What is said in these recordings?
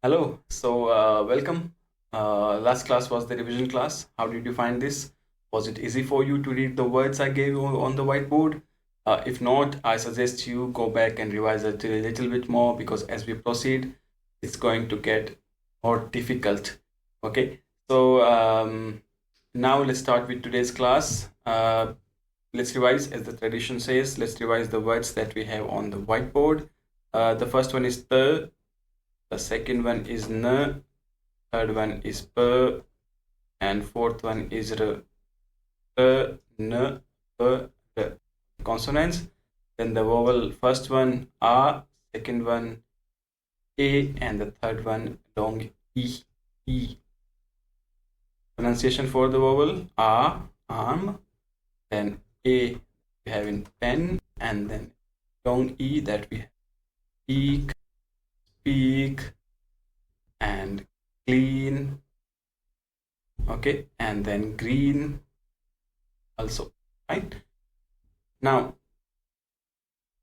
Hello. Welcome. Last class was the revision class. How did you find this? Was it easy for you to read the words I gave you on the whiteboard? If not, I suggest you go back and revise it a little bit more because as we proceed, it's going to get more difficult. Okay. Now let's start with today's class. Let's revise as the tradition says. Let's revise the words that we have on the whiteboard. The first one is the second one is n, third one is p, and fourth one is r. T, n, p, r. Consonants. Then the vowel, first one a, second one a, and the third one long e. E. Pronunciation for the vowel a, arm, then a we have in pen, and then long e that we have speak, speak, and clean. Okay, and then green also, right? Now,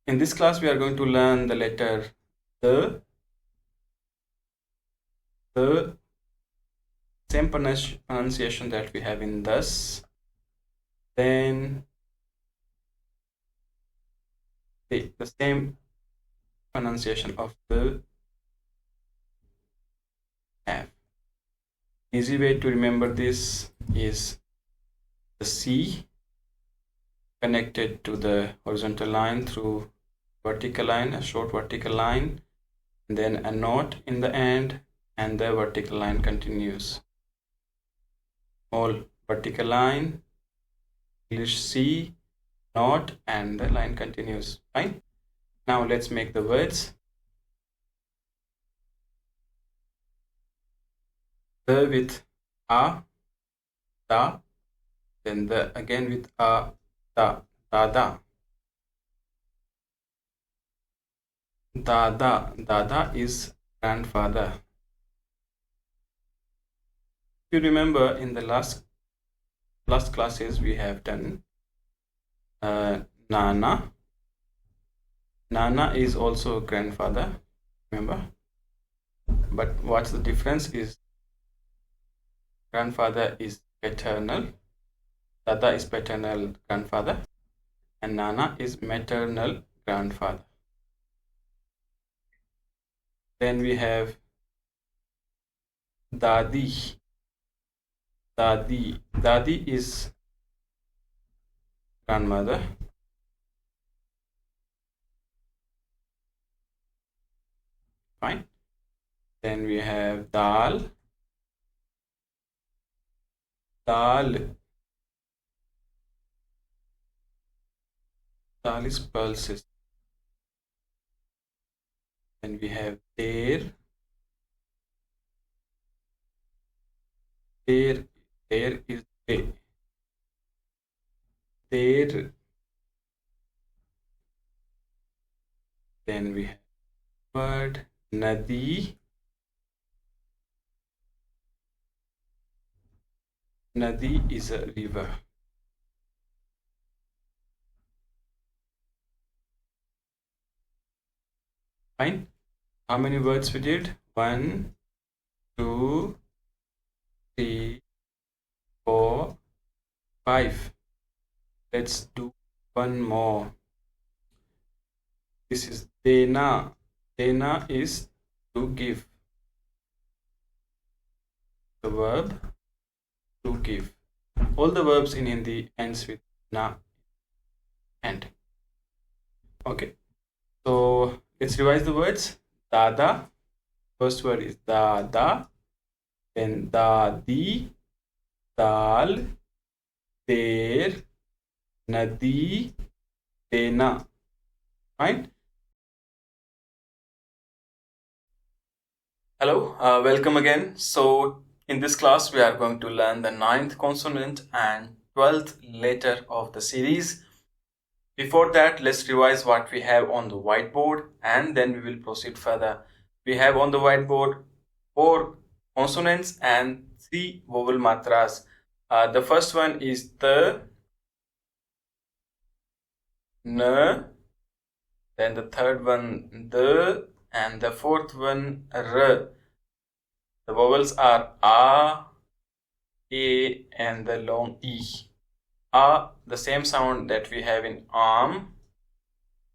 in this class, we are going to learn the letter the same pronunciation that we have in thus, then the same pronunciation of the have. Easy way to remember this is the C connected to the horizontal line through vertical line, a short vertical line, and then a knot in the end, and the vertical line continues. All vertical line, English C, knot, and the line continues. Fine. Now let's make the words. The with a, da, then the again with a, da, dada. Dada, dada is grandfather. If you remember in the last classes we have done Nana. Nana is also grandfather, remember? But what's the difference is grandfather is paternal, Dada is paternal grandfather, and Nana is maternal grandfather. Then we have Dadi. Dadi is grandmother. Fine. Then we have Dal. Dal is pulses. Then we have Der. Der is day. Der. Then we have word Nadi. Nadi is a river. Fine. How many words we did? 1, 2, 3, 4, 5. Let's do one more. This is dena. Dena is to give. The verb to give. All the verbs in Hindi ends with na and. Okay. So let's revise the words. Dada. First word is Dada. Then Dadi. Dal. Der. Nadi. Dena. Fine. Hello, welcome again. So in this class, we are going to learn the 9th consonant and 12th letter of the series. Before that, let's revise what we have on the whiteboard and then we will proceed further. We have on the whiteboard 4 consonants and 3 vowel matras. The first one is the, n, then the third one the, and the fourth one r. The vowels are A, A, and the long E. A, the same sound that we have in arm.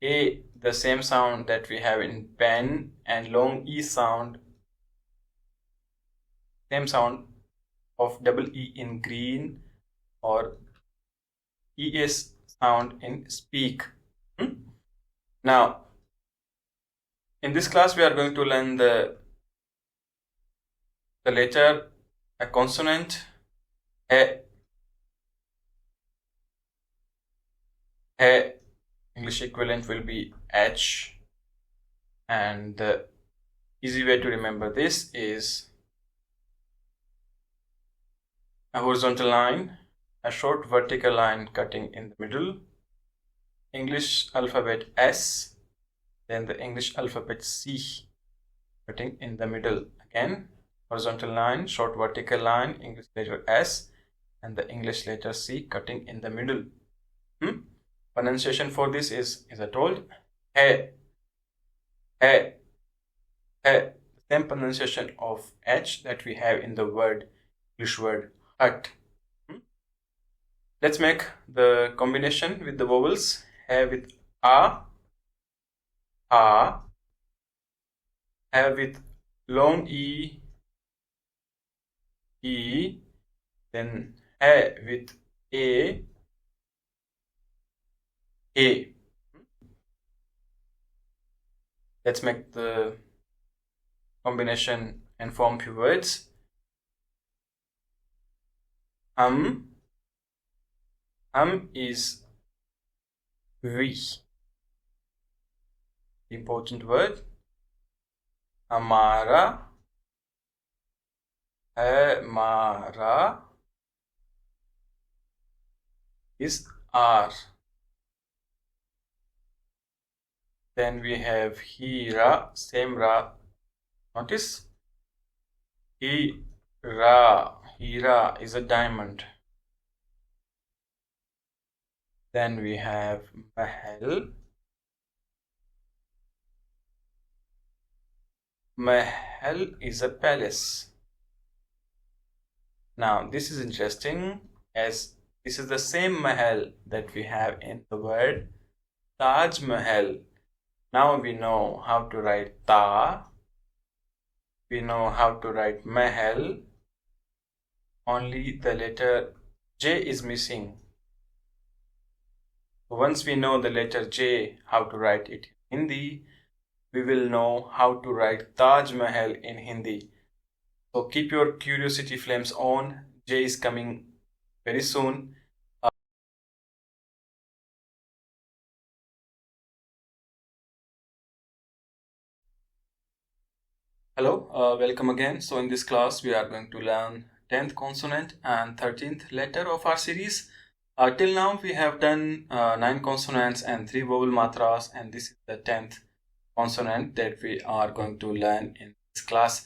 A, the same sound that we have in pen, and long E sound, same sound of double E in green, or ES sound in speak. Now, in this class, we are going to learn the letter, a consonant, a English equivalent will be H, and the easy way to remember this is a horizontal line, a short vertical line cutting in the middle, English alphabet S, then the English alphabet C cutting in the middle. Again, horizontal line, short vertical line, English letter S, and the English letter C cutting in the middle. Pronunciation for this is I told, hey, hey, hey. Same pronunciation of H that we have in the word, English word hut. Let's make the combination with the vowels. Hey with A, Hey with long E, E, then Hey with A, A. Let's make the combination and form few words. Is we. Important word. Hamara, hamara is R. Then we have Hira, same Ra. Notice Hira is a diamond. Then we have Mahal. Mahal is a palace. Now this is interesting, as this is the same Mahal that we have in the word Taj Mahal. Now we know how to write Ta. We know how to write Mahal. Only the letter J is missing. Once we know the letter J, how to write it in Hindi, we will know how to write Taj Mahal in Hindi. So keep your curiosity flames on. J is coming very soon. Hello, welcome again. So in this class, we are going to learn 10th consonant and 13th letter of our series. Till now, we have done 9 consonants and 3 vowel matras, and this is the 10th consonant that we are going to learn in this class.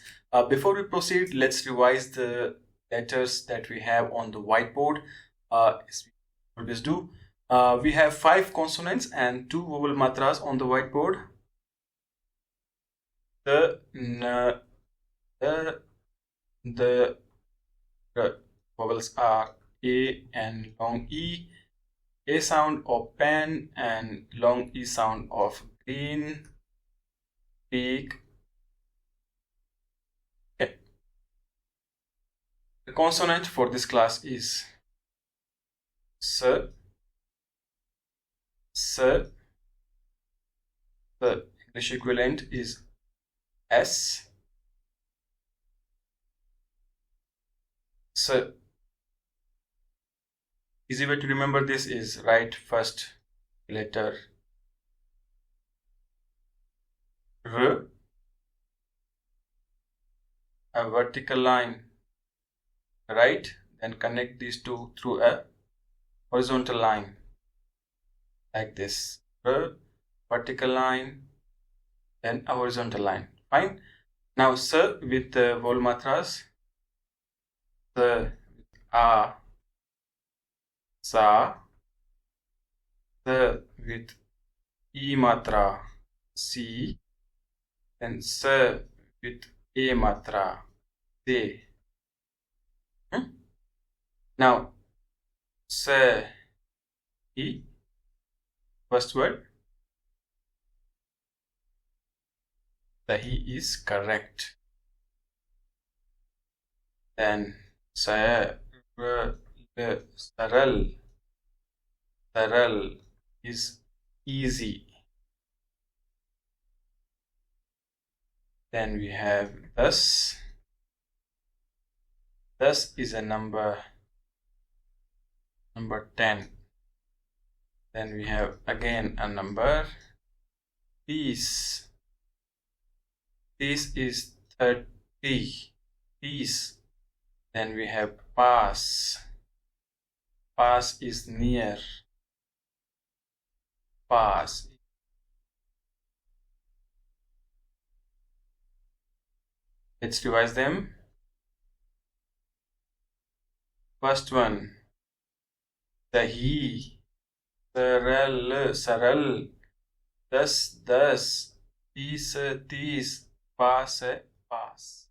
Before we proceed, let's revise the letters that we have on the whiteboard, as we always do. We have 5 consonants and 2 vowel matras on the whiteboard. The vowels are A and long E, A sound of pen and long E sound of green, peak. Okay. The consonant for this class is S. The English equivalent is S. So, easy way to remember this is write first letter R, a vertical line right, then connect these two through a horizontal line like this. R, vertical line, then a horizontal line. Fine. Now S with the vowel matras. S, A, Sa. S with E matra, Si. Then S with A matra, they. Now, se, he, first word, the he is correct. Then, saral, saral is easy. Then we have thus. Thus is a number 10. Then we have again a number. Peace. This is 30. Peace. Then we have pass. Pass is near. Pass. Let's revise them. First one, dahi, saral, das, तीस, pass, pass.